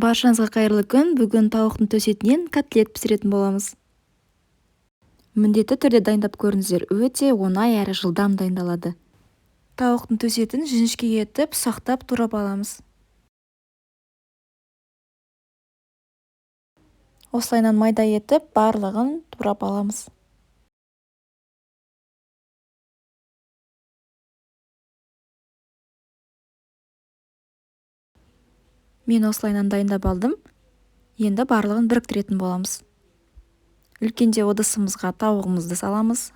Баршаңызға қайырлы күн. Бүгін тауықтың төс етінен котлет пісіретін боламыз. Міндетті түрде дайындап көріңіздер. Өте оңай әрі жылдам дайындалады. Тауықтың төс етін жіңішке етіп, ұсақтап турап аламыз. Осылайынан майда етіп, барлығын турап аламыз. Мен осылайынан дайындап алдым. Енді барлығын біріктіретін боламыз. Үлкенде ыдысымызға тауығымызды саламыз.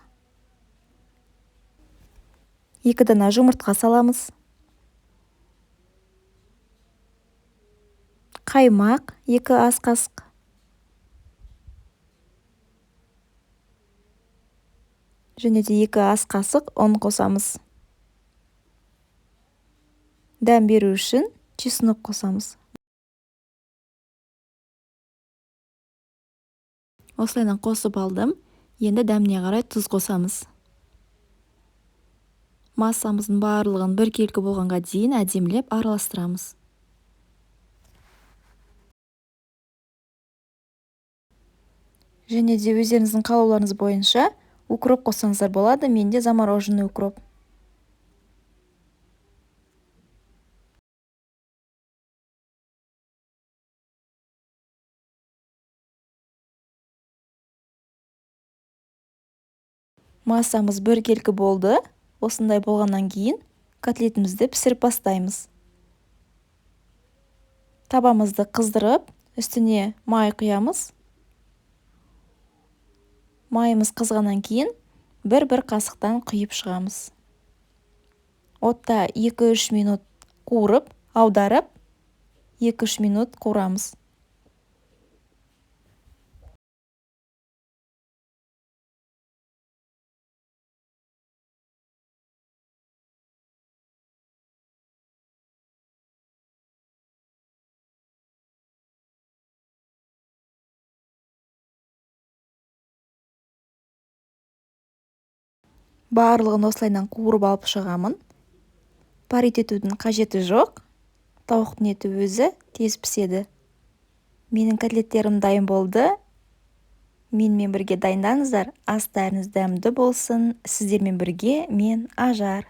2 дана жұмыртқа саламыз. Қаймақ 2 ас қасық. Және де 2 ас қасық ұн қосамыз. Дәм беру үшін чеснок қосамыз. Осылайынан қосып алдым. Енді дәміне қарай тұз қосамыз. Массамыздың барлығын біркелкі болғанға дейін әдемілеп араластырамыз. Және де өздеріңіздің қалауларыңыз бойынша укроп қоссаңыздар болады. Менде замороженный укроп. Массамыз біркелкі болды. Осындай болғаннан кейін котлетімізді пісіріп бастаймыз. Табамызды қыздырып, үстіне май құямыз. Майымыз қызғаннан кейін бір қасықтан құйып шығамыз. Отта 2-3 минут қуырып, аударып, 2-3 минут қуырамыз. Барлығын осылайынан қуырып алып шығамын. Парит етудің қажеті жоқ. Тауықтың еті өзі тез піседі. Менің котлеттерім дайын болды. Менімен бірге дайындаңыздар. Астарыңыз дәмді болсын. Сіздермен бірге мен Ажар.